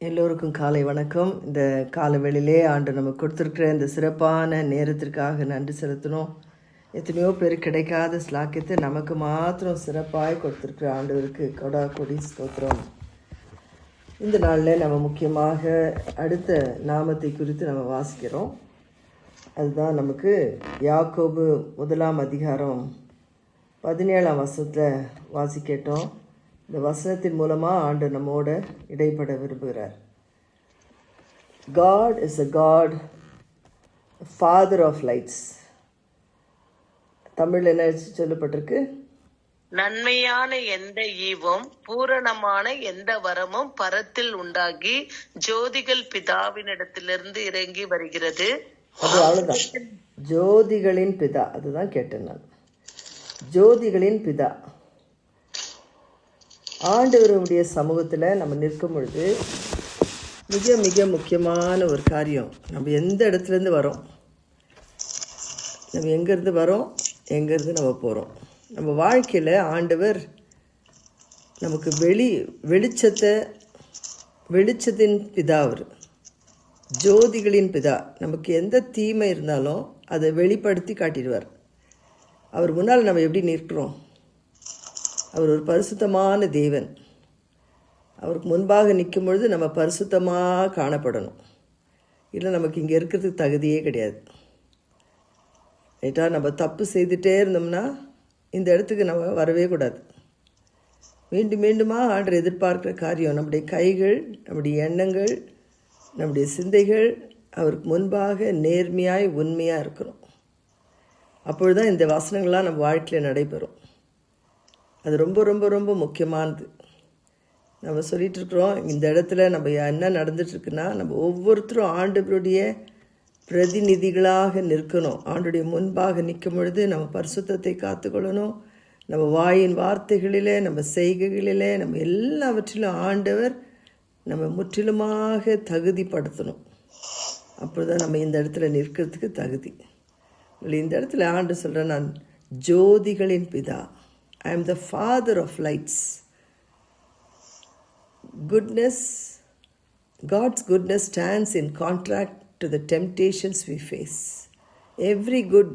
எல்லோருக்கும் காலை வணக்கம். இந்த காலவெளியிலே ஆண்டு நமக்கு கொடுத்துருக்கிற இந்த சிறப்பான நேரத்திற்காக நன்றி செலுத்தணும். எத்தனையோ பேர் கிடைக்காத ஸ்லாக்கியத்தை நமக்கு மாத்திரம் சிறப்பாக கொடுத்துருக்குற ஆண்டவருக்கு கொடா கொடி ஸ்தோத்திரம். இந்த நாளில் நம்ம முக்கியமாக அடுத்த நாமத்தை குறித்து நம்ம வாசிக்கிறோம். அதுதான் நமக்கு யாக்கோபு 1 அதிகாரம் 17 வசனத்தில் வாசிக்கட்டோம். இந்த வசனத்தின் மூலமாக ஆண்டு நம்மோட இடைப்பட விரும்புகிறார். God is a God, Father of lights. Tamil என்ன சொல்லப்பட்டிருக்கு? நன்மையான எந்த ஈவும் பூரணமான எந்த வரமும் பரத்தில் உண்டாகி ஜோதிகள் பிதாவினிடத்திலிருந்து இறங்கி வருகிறது. அது அவ்வளோதான், ஜோதிகளின் பிதா. அதுதான் கேட்டேன் நான். ஜோதிகளின் பிதா ஆண்டவருடைய சமூகத்தில் நம்ம நிற்கும் பொழுது மிக மிக முக்கியமான ஒரு காரியம், நம்ம எந்த இடத்துலேருந்து வரோம், நம்ம எங்கேருந்து வரோம், எங்கேருந்து நம்ம போகிறோம். நம்ம வாழ்க்கையில் ஆண்டவர் நமக்கு வெளிச்சத்தின் பிதா. அவர் ஜோதிகளின் பிதா. நமக்கு எந்த தீமை இருந்தாலும் அதை வெளிப்படுத்தி காட்டிடுவார். அவர் முன்னால் நம்ம எப்படி நிற்கிறோம்? அவர் ஒரு பரிசுத்தமான தேவன். அவருக்கு முன்பாக நிற்கும் பொழுது நம்ம பரிசுத்தமாக காணப்படணும். இல்லை நமக்கு இங்கே இருக்கிறதுக்கு தகுதியே கிடையாது. ரைட்டா? நம்ம தப்பு செய்துகிட்டே இருந்தோம்னா இந்த இடத்துக்கு நம்ம வரவே கூடாது. மீண்டும் மீண்டுமா ஆண்டவர் எதிர்பார்க்குற காரியம் நம்முடைய கைகள், நம்முடைய எண்ணங்கள், நம்முடைய சிந்தைகள் அவருக்கு முன்பாக நேர்மையாய் உண்மையாக இருக்கணும். அப்பொழுதுதான் இந்த வசனங்கள்லாம் நம்ம வாழ்க்கையில் நடைபெறும். அது ரொம்ப ரொம்ப ரொம்ப முக்கியமானது. நம்ம சொல்லிகிட்ருக்குறோம், இந்த இடத்துல நம்ம என்ன நடந்துகிட்ருக்குன்னா, நம்ம ஒவ்வொருத்தரும் ஆண்டவருடைய பிரதிநிதிகளாக நிற்கணும். ஆண்டுடைய முன்பாக நிற்கும் பொழுது நம்ம பரிசுத்தத்தை காத்துக்கொள்ளணும். நம்ம வாயின் வார்த்தைகளிலே, நம்ம செய்கைகளிலே, நம்ம எல்லாவற்றிலும் ஆண்டவர் நம்ம முற்றிலுமாக தகுதிப்படுத்தணும். அப்படி தான் நம்ம இந்த இடத்துல நிற்கிறதுக்கு தகுதி. இந்த இடத்துல ஆண்டு சொல்கிறேன், நான் ஜோதிகளின் பிதா. I am the Father of lights. God's goodness stands in contrast to the temptations we face. Every good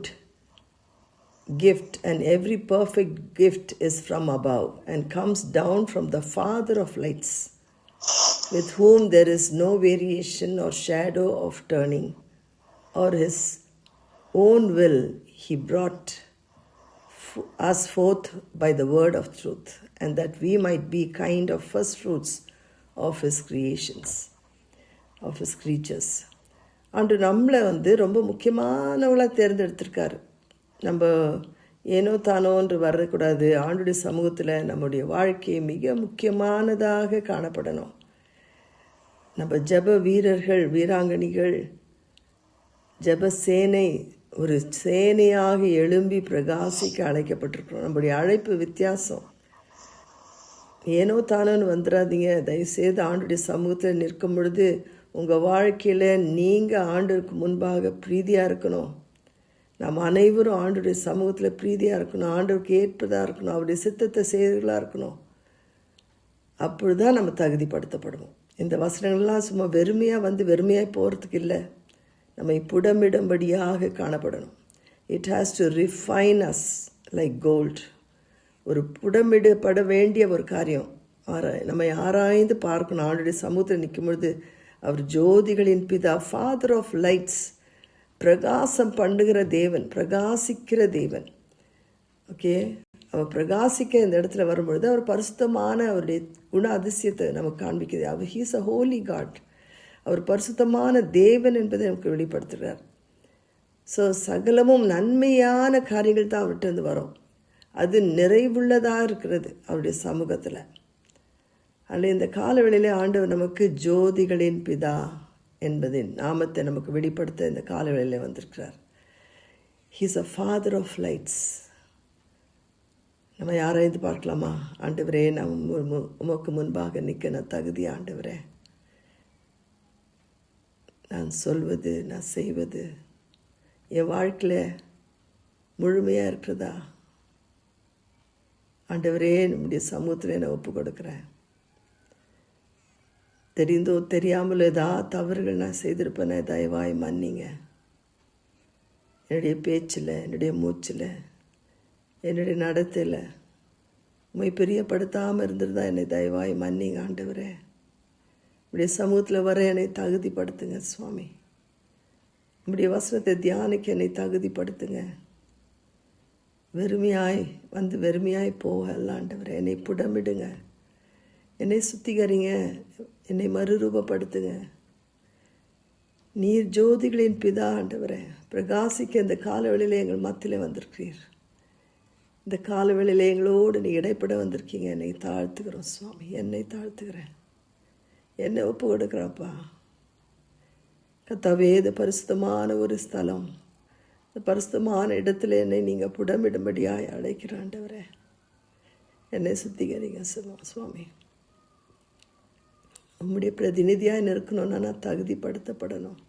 gift and every perfect gift is from above and comes down from the Father of lights, with whom there is no variation or shadow of turning. Or his own will he brought us forth by the word of truth, and that we might be kind of first fruits of his creatures. அன்று நம்மளை ரொம்ப முக்கியமானவளாக தேர்ந்தெடுத்திருக்காரு. நம்ம ஏனோ தானோன்று வரக்கூடாது. ஆண்டுடைய சமூகத்தில் நம்முடைய வாழ்க்கை மிக முக்கியமானதாக காணப்படணும். நம்ம ஜப வீரர்கள், வீராங்கனிகள், ஜப சேனை, ஒரு சேனையாக எழும்பி பிரகாசிக்க அழைக்கப்பட்டிருக்கிறோம். நம்முடைய அழைப்பு வித்தியாசம். ஏனோ தானோன்னு வந்துடாதீங்க. தயவுசெய்து ஆண்டுடைய சமூகத்தில் நிற்கும் பொழுது உங்கள் வாழ்க்கையில் நீங்கள் ஆண்டுக்கு முன்பாக பிரீதியாக இருக்கணும். நம்ம அனைவரும் ஆண்டுடைய சமூகத்தில் பிரீதியாக இருக்கணும், ஆண்டவருக்கு ஏற்பதாக இருக்கணும், அவருடைய சித்தத்தை செய்கிறவர்களாக இருக்கணும். அப்பொழுது தான் நம்ம தகுதிப்படுத்தப்படுவோம். இந்த வசனங்கள்லாம் சும்மா வெறுமையாக வெறுமையாக போகிறதுக்கு இல்லை, நம்மை புடமிடும்படியாக காணப்படணும். It has to refine us like gold. ஒரு புடமிடப்பட வேண்டிய ஒரு காரியம். நம்மை ஆராய்ந்து பார்க்கணும். ஆண்டுடைய சமூகத்தில் நிற்கும் பொழுது அவர் ஜோதிகளின் பிதா, ஃபாதர் ஆஃப் லைட்ஸ், பிரகாசம் பண்ணுகிற தேவன், பிரகாசிக்கிற தேவன். ஓகே, அவர் பிரகாசிக்க இந்த இடத்துல வரும்பொழுது அவர் பரிசுத்தமான அவருடைய குண அதிசயத்தை நமக்கு காண்பிக்குது. அவர் ஹீஸ் அ ஹோலி காட். அவர் பரிசுத்தமான தேவன் என்பதை நமக்கு வெளிப்படுத்துகிறார். ஸோ சகலமும் நன்மையான காரியங்கள் தான் அவர்கிட்ட வரும். அது நிறைவுள்ளதாக இருக்கிறது அவருடைய சமூகத்தில். அதில் இந்த காலவெளியிலே ஆண்டவர் நமக்கு ஜோதிகளின் பிதா என்பதின் நாமத்தை நமக்கு வெளிப்படுத்த இந்த காலவெளியில் வந்திருக்கிறார். He's a father of lights. நம்ம யாராய்ந்து பார்க்கலாமா? ஆண்டவரே, நான் உமக்கு முன்பாக நிற்க நான் தகுதி. ஆண்டவரே, நான் சொல்வது, நான் செய்வது என் வாழ்க்கையில் முழுமையாக இருக்கிறதா? ஆண்டவரே, நம்முடைய சமூகத்தில் நான் ஒப்பு கொடுக்குறேன். தெரிந்தோ தெரியாமலோ ஏதாவது தவறுகள் நான் செய்திருப்பேனே, தயவாய் மன்னிங்க. என்னுடைய பேச்சில், என்னுடைய மூச்சில், என்னுடைய நடத்தையில் உம்மை பிரியப்படுத்தாமல் இருந்திருந்தா என்னை தயவாய் மன்னிங்க ஆண்டவரே. உடைய சமூகத்தில் வர என்னை தகுதிப்படுத்துங்க சுவாமி. உம்முடைய வசனத்தை தியானிக்க என்னை தகுதிப்படுத்துங்க. வெறுமையாய் வந்து வெறுமையாய் போக ஆண்டவரே. என்னை புடமிடுங்க, என்னை சுத்திகரிங்க, என்னை மறுரூபப்படுத்துங்க. நீர் ஜோதிகளின் பிதா ஆண்டவரே. பிரகாசிக்க இந்த காலவெளியில் எங்கள் மத்தியில் வந்திருக்கிறீர். இந்த காலவெளியில் எங்களோடு நீ இடைப்பட வந்திருக்கீங்க. என்னை தாழ்த்துக்கிறோம் சுவாமி, என்னை தாழ்த்துக்கிறேன், என்னை ஒப்பு கொடுக்குறப்பா. கர்த்தாவே, இது பரிசுத்தமான ஒரு ஸ்தலம். இந்த பரிசுத்தமான இடத்துல என்னை நீங்கள் புடமிடும்படியாய் அழைக்கிற ஆண்டவரே. என்னை சுத்திகரிங்க சுவாமி. உம்முடைய பிரதிநிதியாக நிற்கணும்னா நான் தகுதிப்படுத்தப்படணும்.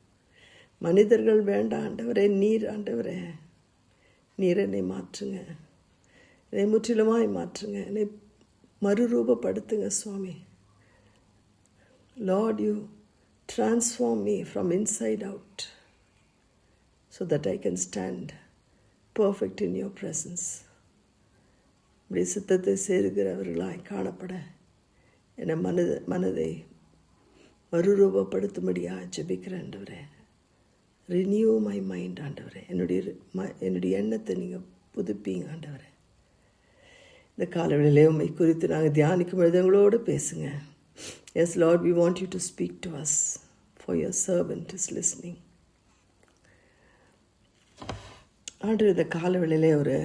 மனிதர்கள் வேண்டாம் ஆண்டவரே, நீர் ஆண்டவரே. நீர் என்னை மாற்றுங்க, என்னை முற்றிலுமாய் மாற்றுங்க, என்னை மறுரூபப்படுத்துங்க சுவாமி. Lord, you transform me from inside out so that I can stand perfect in your presence. இப்படி சித்தத்தை சேருகிறவர்களாய் காணப்பட என்னை மனதை மறுரூபப்படுத்தும்படியாக ஜெபிக்கிறேன் ஆண்டவரே. ரினியூ மை மைண்ட் ஆண்டவரே. என்னுடைய எண்ணத்தை நீங்கள் புதுப்பீங்க ஆண்டவரே. இந்த காலவெளியிலே உம்மை குறித்து நாங்கள் தியானிக்கும் பொழுது எங்களோடு பேசுங்க. Yes, Lord, we want you to speak to us, for your servant is listening. ஆண்டவர் இந்த காலவெளியிலே ஒரு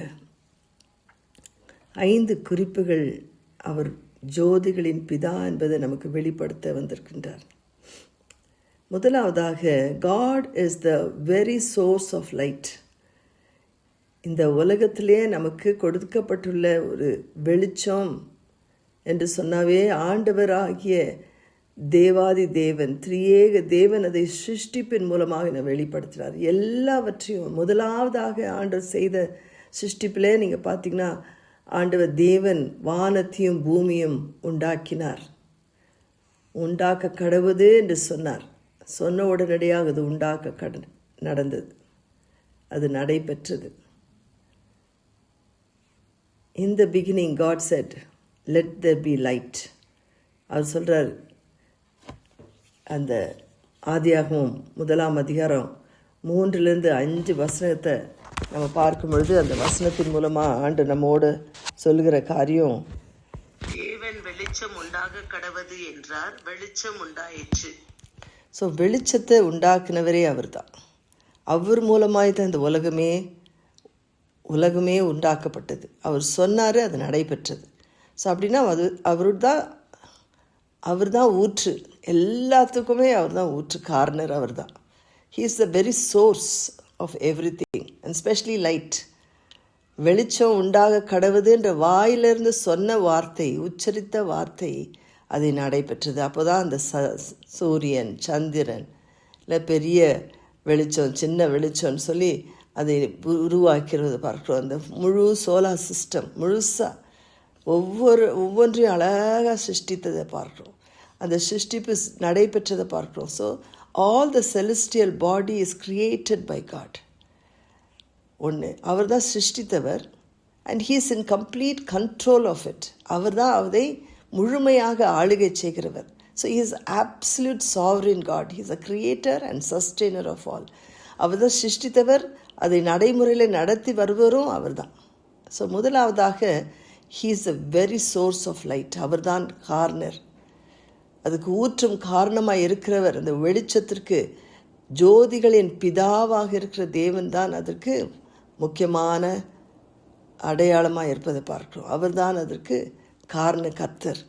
5 குறிப்புகள் அவர் ஜோதிகளின் பிதா என்பதை நமக்கு வெளிப்படுத்த வந்திருக்கின்றார். முதலாவதாக, God is the very source of light. இந்த உலகத்திலே நமக்கு கொடுக்கப்பட்டுள்ள ஒரு வெளிச்சம் என்று சொன்னாவே ஆண்டவராகிய தேவாதி தேவன், திரியேக தேவன் அதை சிருஷ்டிப்பின் மூலமாக வெளிப்படுத்துகிறார். எல்லாவற்றையும் முதலாவதாக ஆண்டவர் செய்த சிருஷ்டிப்பிலே நீங்கள் பார்த்தீங்கன்னா, ஆண்டவர் தேவன் வானத்தையும் பூமியும் உண்டாக்கினார். உண்டாக்க கடவுது என்று சொன்னார். சொன்ன உடனடியாக அது உண்டாக்க நடந்தது, அது நடைபெற்றது. In the beginning God said, let there be light. அவர் சொல்கிறார், அந்த ஆதியாகமம் 1ஆம் அதிகாரம் 3-5 வசனத்தை நம்ம பார்க்கும் பொழுது அந்த வசனத்தின் மூலமாக ஆண்டு நம்மோடு சொல்லுகிற காரியம், தேவன் வெளிச்சம் உண்டாக கடவது என்றார், வெளிச்சம் உண்டாயிற்று. ஸோ வெளிச்சத்தை உண்டாக்குனவரே அவர் தான். அவர் மூலமாய் தான் இந்த உலகமே உண்டாக்கப்பட்டது. அவர் சொன்னார், அது நடைபெற்றது. ஸோ அப்படின்னா அது அவர் தான் ஊற்று, எல்லாத்துக்குமே அவர் தான் ஊற்று, கார்னர் அவர் தான். He is the very source of everything and specially light. வெளிச்சம் உண்டாக கடவுதுன்ற வாயிலிருந்து சொன்ன வார்த்தை, உச்சரித்த வார்த்தை, அது நடைபெற்றது. அப்போ தான் அந்த சூரியன், சந்திரன், இல்லை பெரிய வெளிச்சம், சின்ன வெளிச்சம்னு சொல்லி அதை உருவாக்கிறது பார்க்குறோம். அந்த முழு சோலார் சிஸ்டம் முழுசாக ஒவ்வொன்றையும் அழகாக சிருஷ்டித்ததை பார்க்குறோம். அந்த சிருஷ்டிப்பு நடைபெற்றதை பார்க்குறோம். So all the celestial body is created by God. ஒன்று, அவர் தான் சிருஷ்டித்தவர். And he is in complete control of it. அவர் தான் அதை முழுமையாக ஆளுகை செய்கிறவர். So he is absolute sovereign God. He is a creator and sustainer of all. அவர் தான் சிருஷ்டித்தவர், அதை நடைமுறையில் நடத்தி வருவரும் அவர் தான். ஸோ முதலாவதாக, he is a very source of light. அவர் தான் கார்னர், அதுக்கு ஊற்றும் காரணமாக இருக்கிறவர். அந்த வெளிச்சத்திற்கு ஜோதிகளின் பிதாவாக இருக்கிற தேவன் தான் அதற்கு முக்கியமான அடையாளமாக இருப்பதை பார்க்கிறோம். அவர் தான் அதற்கு காரண கர்த்தர்.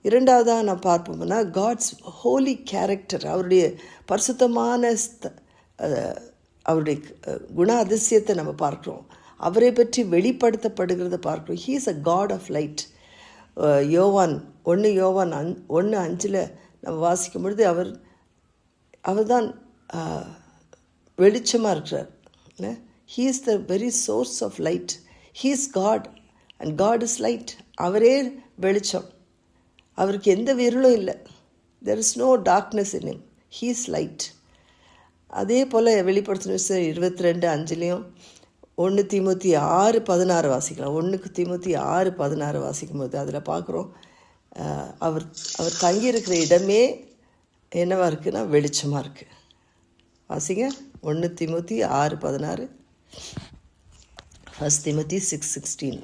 இரண்டாவதாக நான் பார்ப்போம்னா, காட்ஸ் ஹோலி கேரக்டர், அவருடைய பரிசுத்தமான அவருடைய குண அதிசயத்தை நம்ம பார்க்குறோம். அவரை பற்றி வெளிப்படுத்தப்படுகிறத பார்க்குறோம். He is a God of light. யோவான் 1:5 நம்ம வாசிக்கும் பொழுது அவர் தான் வெளிச்சமாக இருக்கிறார். He is the very source of light. He is God and God is light. அவரே வெளிச்சம், அவருக்கு எந்த இருளும் இல்லை. There is no darkness in him. He is light. அதே போல் வெளிப்படுத்தின 22:5 1 தீமோத்தி 6:16 வாசிக்கலாம். 1 தீமோத்தி 6:16 வாசிக்கும்போது அதில் பார்க்குறோம், அவர் அவர் தங்கியிருக்கிற இடமே என்னவா இருக்குன்னா வெளிச்சமாக இருக்குது. வாசிங்க 1 தீமோத்தி 6:16, 1 தீமோத்தி 6:16.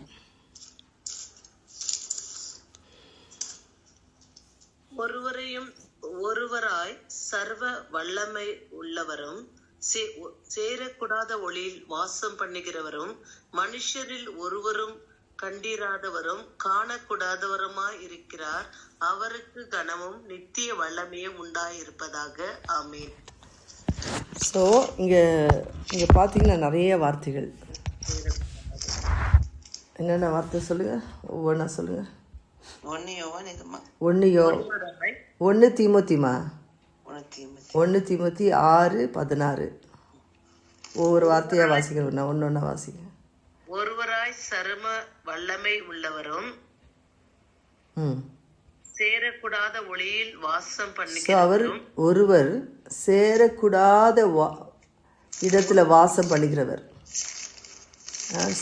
ஒருவராய் சர்வ வல்லமை உள்ளவரும் சேரக்கூடாத ஒளியில் வாசம் பண்ணுகிறவரும் மனுஷரில் ஒருவரும் கண்டிராதவரும் காணக்கூடாதவருமாய் இருக்கிறார். அவருக்கு கனமும் நித்திய வல்லமையும் உண்டாயிருப்பதாக. ஆமீன். ஸோ இங்கே பார்த்தீங்கன்னா நிறைய வார்த்தைகள். என்னென்ன வார்த்தை சொல்லுங்கள், ஒவ்வொன்றா சொல்லுங்கள். 1 தீமோத்திமா 1 தீமோத்தி 6:16. ஒவ்வொரு வார்த்தையாக வாசிக்கிறோம், ஒன்று வாசிங்க. ஒருவராய் சர்வ வல்லமை உள்ளவரும் சேரக்கூடாத ஒளியில் வாசம் அவர் ஒருவர் சேரக்கூடாத இடத்துல வாசம் பண்ணுகிறவர்.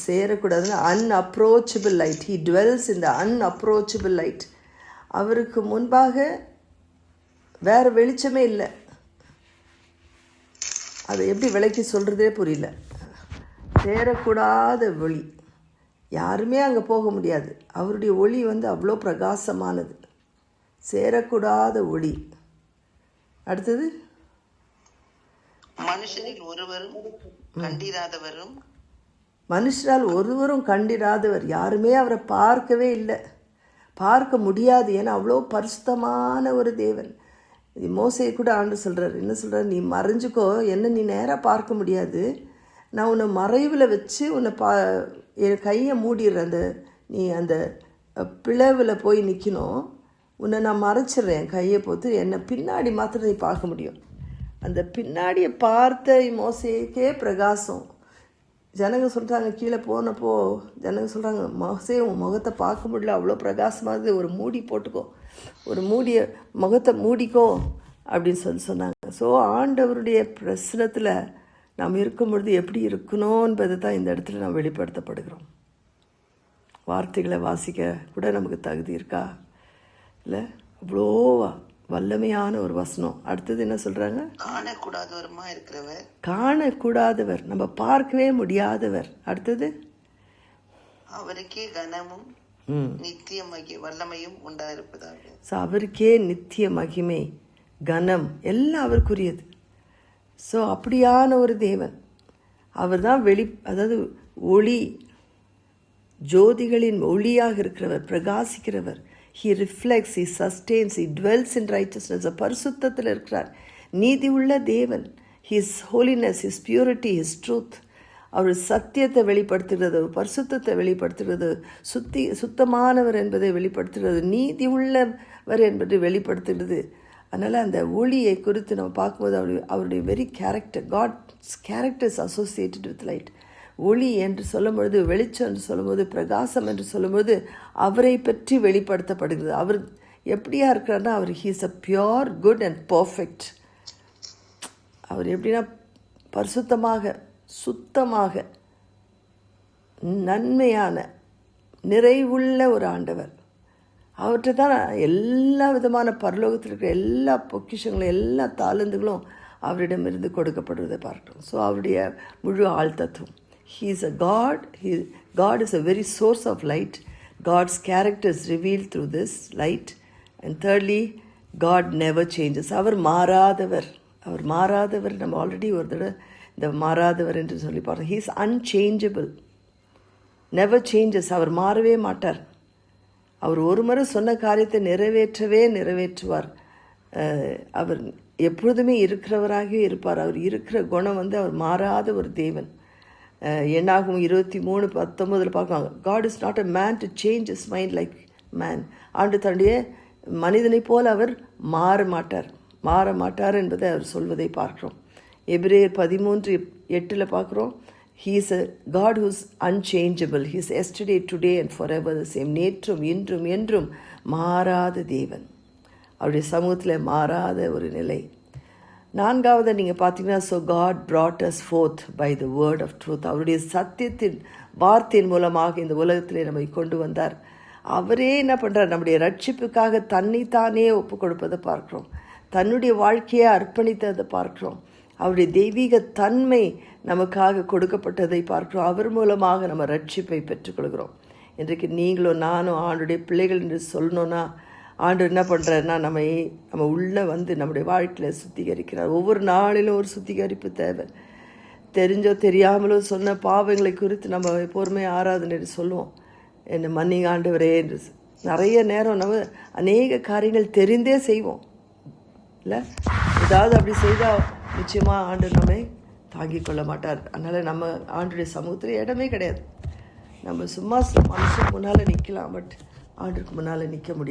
சேரக்கூடாதுன்னா unapproachable light. He dwells in the unapproachable light. அவருக்கு முன்பாக வேறு வெளிச்சமே இல்லை. அதை எப்படி விளக்கி சொல்கிறதே புரியல. சேரக்கூடாத ஒளி, யாருமே அங்கே போக முடியாது. அவருடைய ஒளி அவ்வளோ பிரகாசமானது. சேரக்கூடாத ஒளி. அடுத்தது மனுஷரில் ஒருவரும் கண்டிராதவரும். மனுஷரால் ஒருவரும் கண்டிராதவர், யாருமே அவரை பார்க்கவே இல்லை, பார்க்க முடியாது. ஏன்னா அவ்வளோ பரிசுத்தமான ஒரு தேவன். மோசையை கூட ஆண்டவர் சொல்கிறார், என்ன சொல்கிறார், நீ மறைஞ்சிக்கோ, என்ன நீ நேராக பார்க்க முடியாது, நான் உன்னை மறைவில் வச்சு உன்னை என் கையை மூடிடுறேன், நீ அந்த பிளவில் போய் நிற்கணும், உன்னை நான் மறைச்சிட்றேன் கையை போட்டு, என்னை பின்னாடி மாத்திரம் நீ பார்க்க முடியும். அந்த பின்னாடியை பார்த்த மோசைக்கே பிரகாசம். ஜனங்க சொல்கிறாங்க, கீழே போனப்போ ஜனங்க சொல்கிறாங்க, மோசே உன் முகத்தை பார்க்க முடியல, அவ்வளோ பிரகாசமாக, ஒரு மூடி போட்டுக்கோ, ஒரு முகத்தை மூடிக்கோ அப்படின்னு சொன்னாங்க. ஸோ ஆண்டவருடைய பிரசனத்தில் நாம் இருக்கும் பொழுது எப்படி இருக்கணும் என்பது தான் இந்த இடத்துல நாம் வெளிப்படுத்தப்படுகிறோம். வார்த்தைகளை வாசிக்க கூட நமக்கு தகுதி இருக்கா? இல்லை, அவ்வளோ வல்லமையான ஒரு வசனம். அடுத்தது என்ன சொல்கிறாங்க? காணக்கூடாதவருமா இருக்கிறவர். காணக்கூடாதவர், நம்ம பார்க்கவே முடியாதவர். அடுத்தது அவருக்கே கனமும் நித்திய வல்லமையும் உண்டாயிருப்பதாக. ஸோ அவருக்கே நித்திய மகிமை, கனம் எல்லாம் அவருக்குரியது. ஸோ அப்படியான ஒரு தேவன் அவர் தான் அதாவது ஒளி, ஜோதிகளின் ஒளியாக இருக்கிறவர், பிரகாசிக்கிறவர். He reflects, he sustains, he dwells in righteousness. பரிசுத்தத்தில் இருக்கிறார், நீதி உள்ள தேவன். His holiness, his purity, his truth. அவர் சத்தியத்தை வெளிப்படுத்துகிறது, பரிசுத்தத்தை வெளிப்படுத்துகிறது, சுத்தமானவர் என்பதை வெளிப்படுத்துகிறது, நீதி உள்ளவர் என்பதை வெளிப்படுத்துகிறது. அதனால் அந்த ஒளியை குறித்து நம்ம பார்க்கும்போது அவருடைய very character, God's characters associated with light. ஒளி என்று சொல்லும்பொழுது, வெளிச்சம் என்று சொல்லும்போது, பிரகாசம் என்று சொல்லும்போது அவரை பற்றி வெளிப்படுத்தப்படுகிறது. அவர் எப்படியா இருக்கிறார்னா, அவர் he's a pure, good and perfect. அவர் எப்படின்னா பரிசுத்தமாக, சுத்தமாக, நன்மையான, நிறைவுள்ள ஒரு ஆண்டவர். அவர்கிட்ட தான் எல்லா விதமான பரலோகத்தில் இருக்கிற எல்லா பொக்கிஷங்களும், எல்லா தாளந்துகளும் அவரிடமிருந்து கொடுக்கப்படுவதை பார்க்கிறோம். ஸோ அவருடைய முழு ஆழ்த்தத்துவம். He is a God. God is a very source of light. God's character is revealed through this light. And thirdly, God never changes. அவர் மாறாதவர். அவர் மாறாதவர். நம்ம ஆல்ரெடி ஒரு தடவை இந்த மாறாதவர் என்று சொல்லி பார்த்தோம். He is unchangeable. Never changes. அவர் மாறவே மாட்டார். அவர் ஒரு முறை சொன்ன காரியத்தை நிறைவேற்றுவார். அவர் எப்பொழுதுமே இருக்கிறவராகவே இருப்பார். அவர் இருக்கிற குணம் அவர் மாறாத ஒரு தேவன். என்னாகும் 23:19 பார்க்கலாம். God is not a man to change his mind like man. ஆண்டு தன்னுடைய மனிதனை போல் அவர் மாற மாட்டார் என்பதை அவர் சொல்வதை பார்க்கிறோம். எபிரேயர் 13:8 பார்க்குறோம். He is a God who is unchangeable. He is yesterday, today and forever the same. நேற்றும் இன்றும் என்றும் மாறாத தேவன். அவருடைய சமூகத்தில் மாறாத ஒரு நிலை. நான்காவது நீங்கள் பார்த்தீங்கன்னா, so God brought us forth by the word of truth. அவருடைய சத்தியத்தின் வார்த்தையின் மூலமாக இந்த உலகத்திலே நம்மை கொண்டு வந்தார். அவரே என்ன பண்ணுறார், நம்முடைய ரட்சிப்புக்காக தன்னைத்தானே ஒப்பு கொடுப்பதை பார்க்குறோம். தன்னுடைய வாழ்க்கையை அர்ப்பணித்ததை பார்க்குறோம். அவருடைய தெய்வீக தன்மை நமக்காக கொடுக்கப்பட்டதை பார்க்குறோம். அவர் மூலமாக நம்ம ரட்சிப்பை பெற்றுக்கொள்கிறோம். இன்றைக்கு நீங்களும் நானும் ஆண்டுடைய பிள்ளைகள் என்று சொல்லணுன்னா, ஆண்டு என்ன பண்ணுறாருன்னா, நம்ம உள்ளே வந்து நம்முடைய வாழ்க்கையில் சுத்திகரிக்கிறார். ஒவ்வொரு நாளிலும் ஒரு சுத்திகரிப்பு தேவை. தெரிஞ்சோ தெரியாமலோ சொன்ன பாவங்களை குறித்து நம்ம எப்போதுமே ஆராதனை சொல்லுவோம், என்னை மன்னிங்க ஆண்டவரே என்று. நிறைய நேரம் நம்ம அநேக காரியங்கள் தெரிந்தே செய்வோம் இல்லை? ஏதாவது அப்படி செய்தால் நிச்சயமாக ஆண்டு நம்மை தாங்கிக் கொள்ள மாட்டார். அதனால் நம்ம ஆண்டுடைய சமூகத்தில் இடமே கிடையாது. நம்ம சும்மா மனுஷன் முன்னால் நிற்கலாம், பட் ஆண்டுக்கு முன்னால் நிற்க முடியாது.